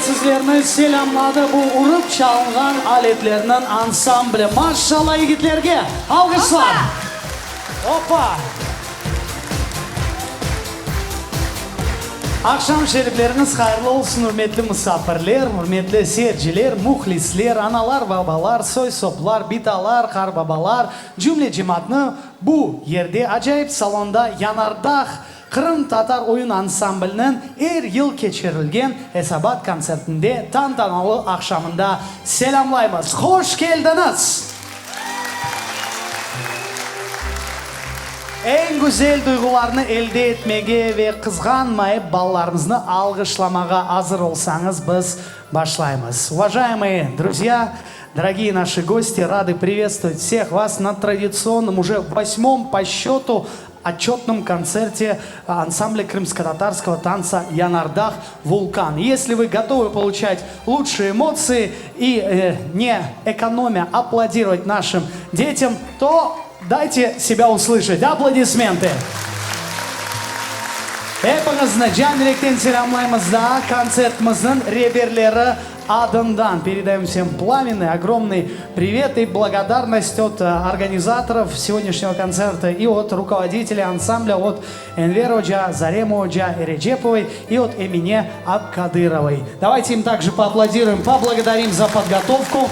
sizlerni selamladı bu urup çalıngan aletlerinin ansambli. Maşallah yigitlerge. Alkışlar. Hoppa. Akşam şerifleriniz hayırlı olsun hürmetli misafirler, hürmetli seyirciler, muhlisler, analar, babalar, soy soplar, bitalar, karbabalar, cümle cemaatini bu yerde acayip salonda Yanardağ Kırım Tatar Oyun Ansamblinin her yıl geçirilgen Hesabat konsertinde tantanalı akşamında selamlayımız. Hoş geldiniz. En güzel duygularını elde etmege ve kızganmayıp ballarınızı algıslamaga hazır olsanız biz başlayımız. Уважаемые друзья, дорогие наши гости, рады приветствовать всех вас на традиционном, уже 8-м по счету отчетном концерте ансамбля крымско-татарского танца Янардах «Вулкан». Если вы готовы получать лучшие эмоции и не экономя аплодировать нашим детям, то дайте себя услышать. Аплодисменты. Hepinizni can yürekten selamlayımız da konsertimizin reperleri adından. Передаем всем пламенный, огромный привет и благодарность от организаторов сегодняшнего концерта и от руководителя ансамбля, от Энвер Hoca, Зарема Hoca, Эрежеповой и от Эмине Абкадыровой. Давайте им также поаплодируем, поблагодарим за подготовку.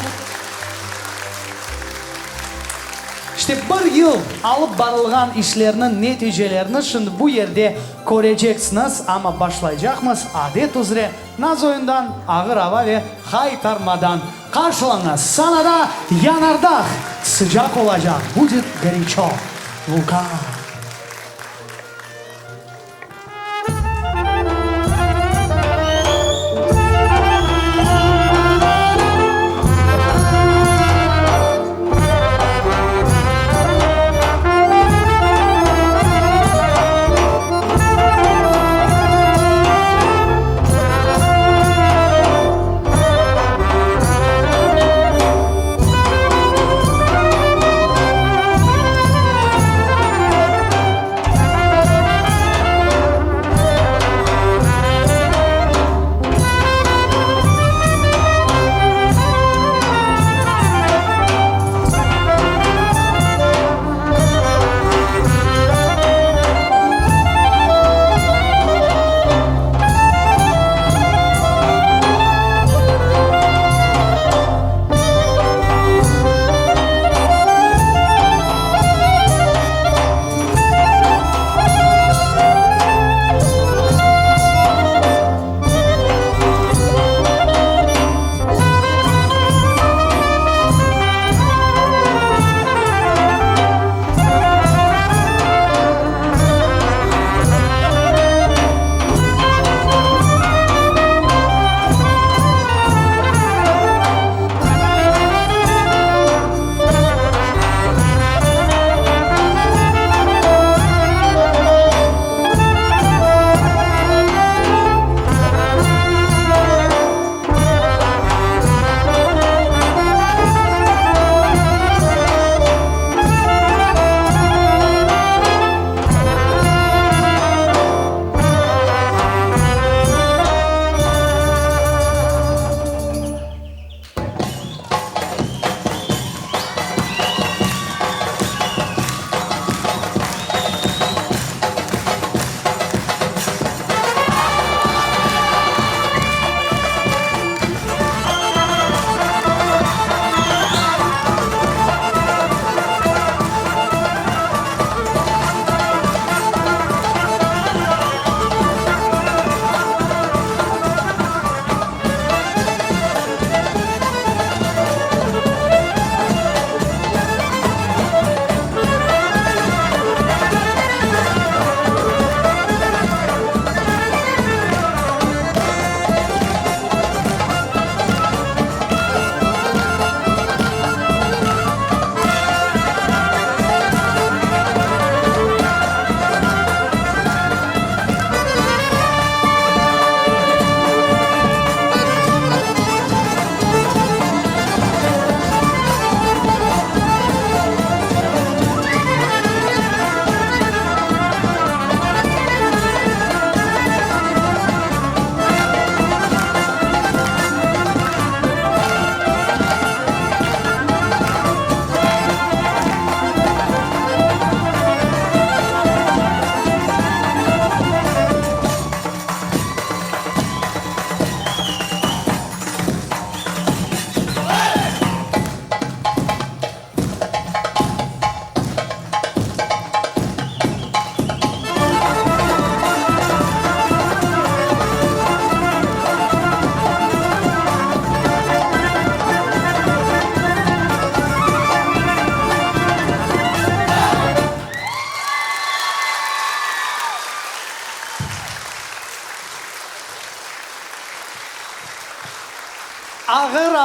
İşte bir yıl alıp barılgan işlerinin neticelerini şimdi bu yerde göreceksiniz ama başlayacağımız adet üzere naz oyundan, ağır hava ve haytarmadan karşılanız. Sana da Yanardağ sıcak olacak. Будет горячо. Vulkan.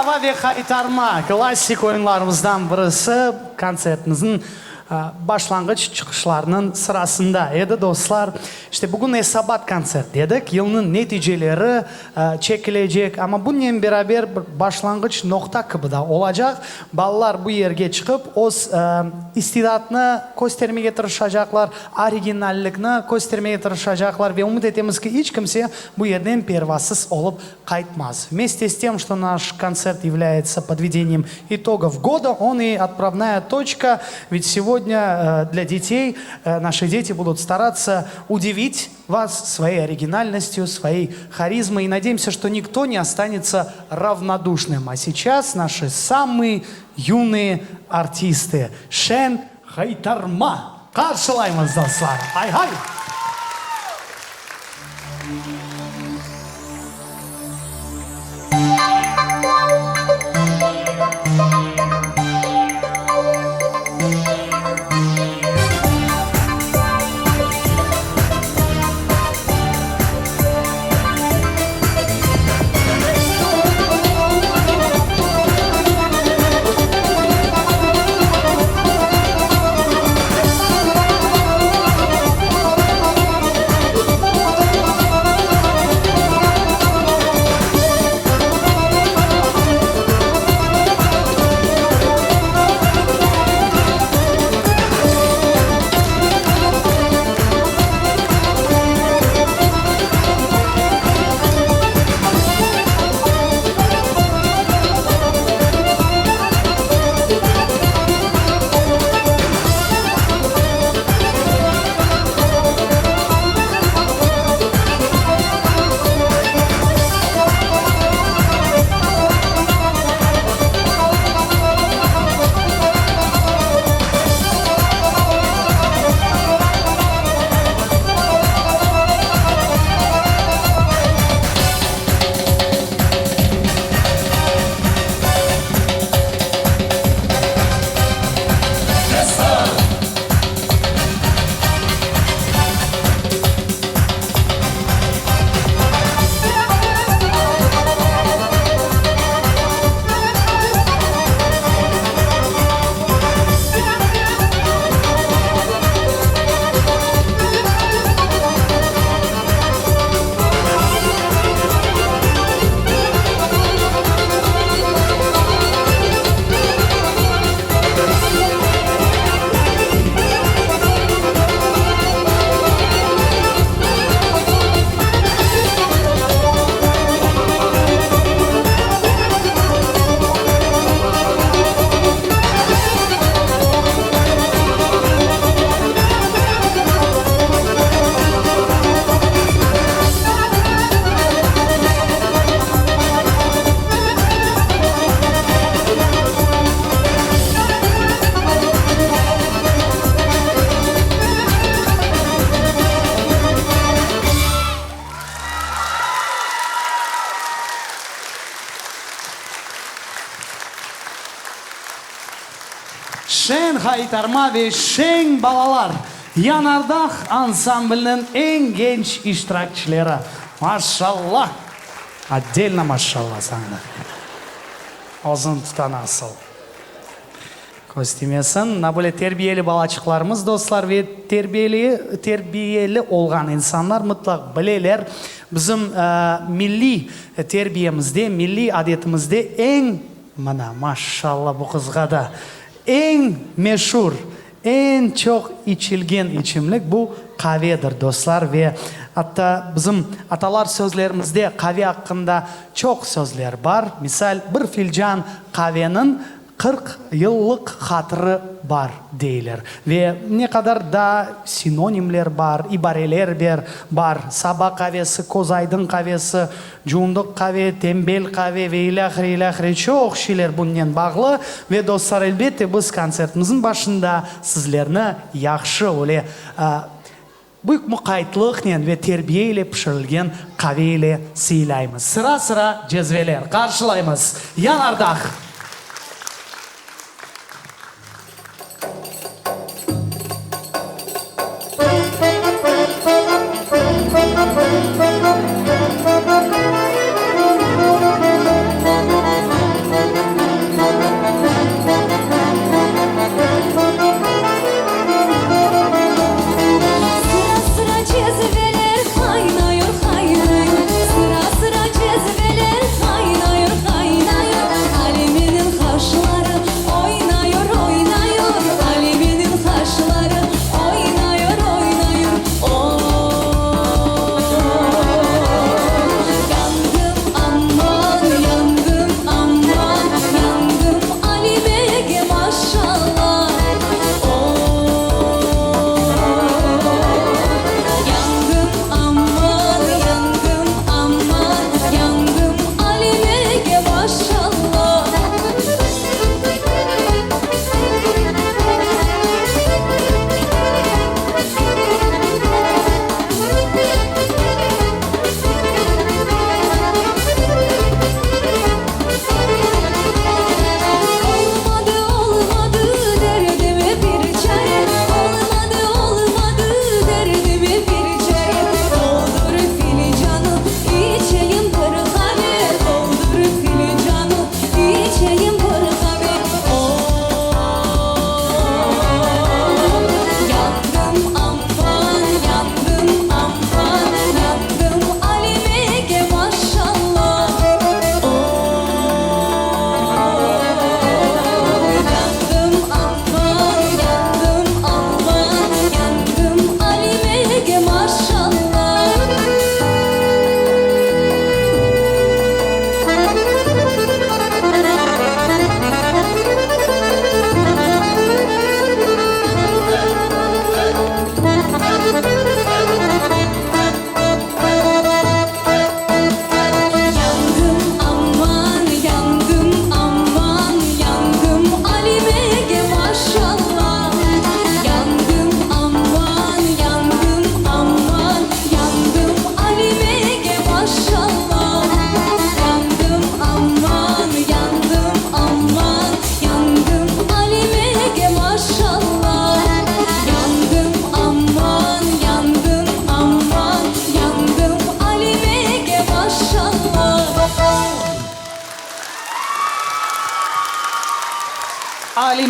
Ава ve Kaytarma klassik oyunlarımızdan birisi konsertimizin başlangıç çıkışlarının sırasında edi dostlar. İşte bugün Esabat konsert dedik. Yılın neticeleri çekilecek ama bununla beraber başlangıç nokta gibi da olacak. Ballar bu yerge çıkıp o istidatını göstermeye tırışacaklar, originallikni göstermeye tırışacaklar ve umut etemiz ki hiç kimse bu yerden pervasız olup kaytmaz. Вместе с тем, что наш концерт является подведением итогов года, он и отправная точка, ведь сегодня для детей, наши дети будут стараться удивить вас своей оригинальностью, своей харизмой. И надеемся, что никто не останется равнодушным. А сейчас наши самые юные артисты. Шен Хайтарма. Каршылаймыз, достар. Ай-хай! Şen Haytarma ve Şen Balalar Yanardağ ansambelinin en genç iştirakçıları. Maşallah. Отдельно maşallah sana. Ağzını tutan asıl. Kostümyesin. Böyle terbiyeli balaçıklarımız dostlar ve terbiyeli olgan insanlar mutlak bileler. Bizim milli terbiyemizde, milli adetimizde en maşallah bu kızga da en meşhur, en çok içilgen içimlik bu kahvedir dostlar ve hatta bizim atalar sözlerimizde kahve hakkında çok sözler var. Misal bir filcan kahvenin 40 yıllık hatırı var deyler. Ve ne kadar da sinonimler var, ibareler var. Sabah kahvesi, kozaydın kahvesi, cunduk kahve, tembel kahve ve ilahire çok şeyler bununla bağlı. Ve dostlar elbette biz konsertimizin başında sizlerine yaxşı öyle büyük mukayyetlikle ve terbiyeyle pişirilgen kahveyle siylayımız. Sıra sıra cezveler karşılayımız. Yanardağ.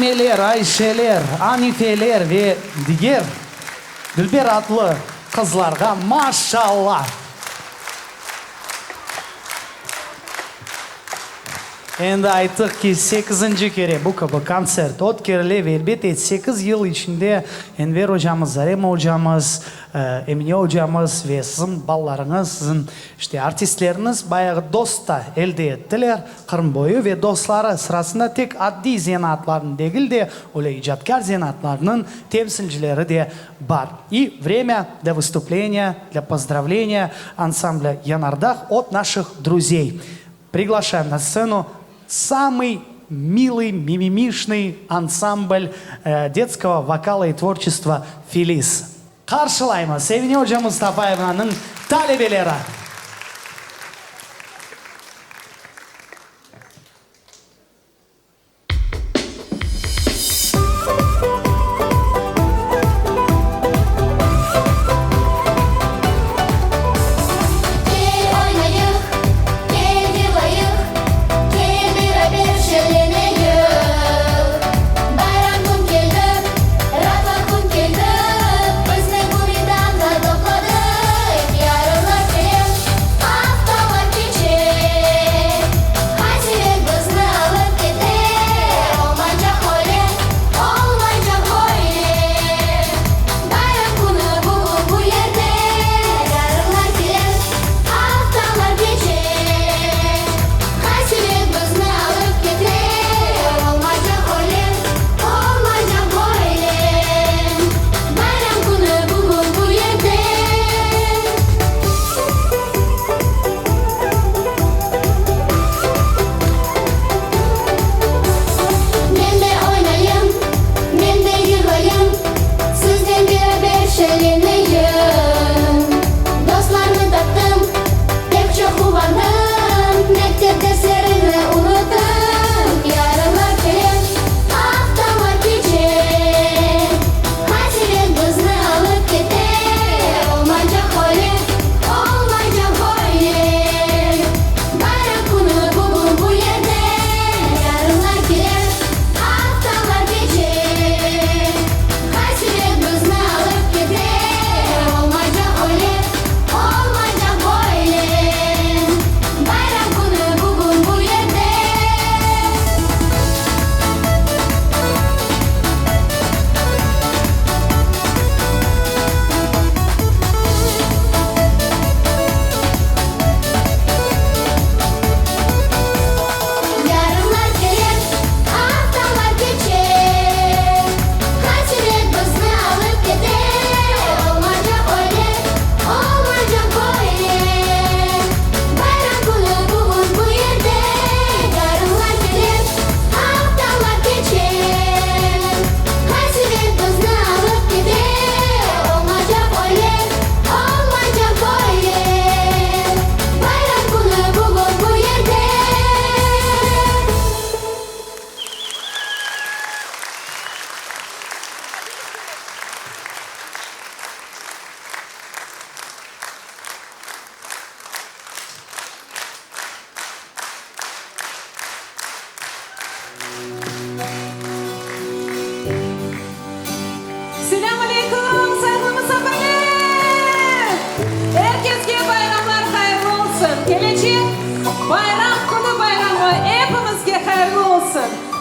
Nagimeler, Ayşeler, Anifeler ve diğer Dilber adlı kızlarga maşallah. Endi aytdık ki 8. kere bu kabi konsert o'tkazilib, elbette 8 yıl içinde Enver hocamız, Zarema hocamız, Emine hocamız ve sizin ballarınız, sizin işte artistleriniz bayağı dost da elde ettiler. Kırım boyu ve dostları sırasında tek addi zenatların değil de öyle icadkar zenatlarının temsilcileri de var. И время для выступления, для поздравления ансамбля Янардах от наших друзей. Приглашаем на сцену самый милый, мимимишный ансамбль детского вокала и творчества «Фелис». Karşılayma Sevini Hoca Mustafa Evran'ın talebeleri.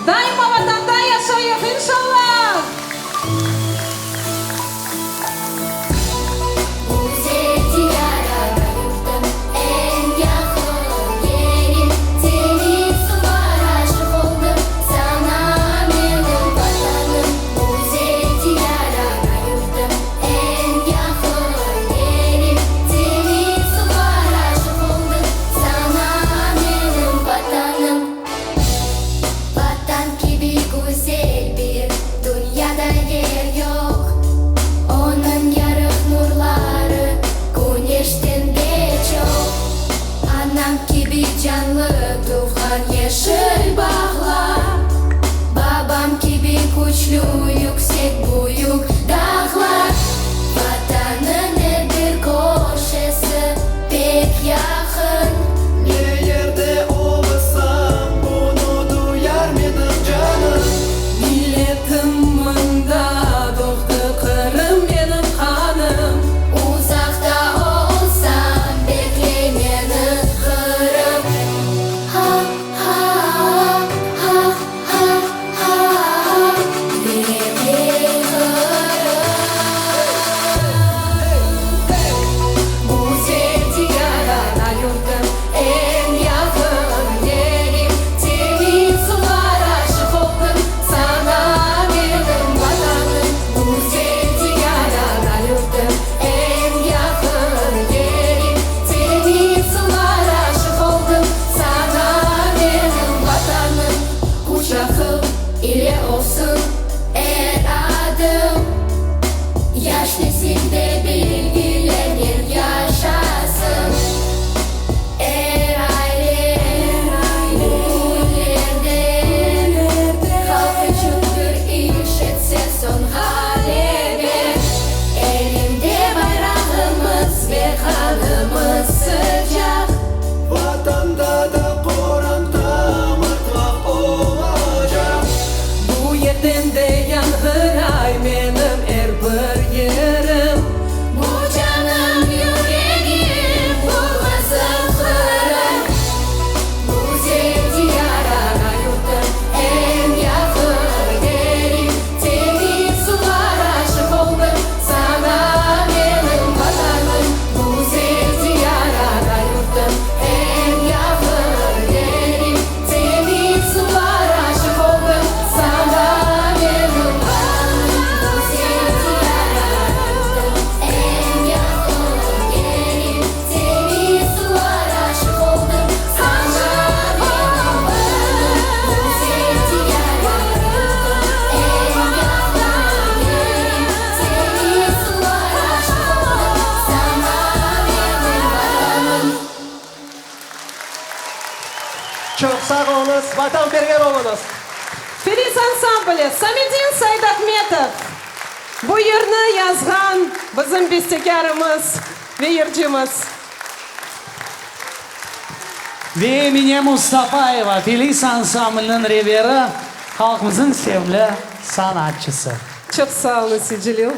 Daima vatanda yaşayıp inşallah. Vatan gibi Yaş nesilde bilgilenir yaşasın. Bu yerde halk üçündür iş etse son halede. Elimde bayrağımız ve kanımız sıcak. Vatanda da Kur'an'da mutlak olacak. Bu yerden de yankıray benim her bir yerim. Bu canım yüreğim bulmasın kırım. Bu sevdi yarana yurttum en yakın yerim. Temiz sular aşık oldum sana benim vatanım. Bu sevdi yarana yurttum en yakın yerim. Temiz sular aşık oldum sana benim vatanım. Bu sevdi yarana yurttum en yakın yerim. Temiz sular aşık oldum sana benim vatanım. Bu sevdi yarana yurttum en yakın yerim. Temiz sular aşık oldum sana benim vatanım. Çok sağ olunuz, vatan berger olunuz. Feliz ansambli Samidin Saidahmetov. Bu yerni yazgan bizim bestekarimiz ve yırcımız. Ve Emine Mustafayeva, Feliz Ansamblının reveri, halkımızın sevimli sanatçısı. Çok sağ olun Sicilil.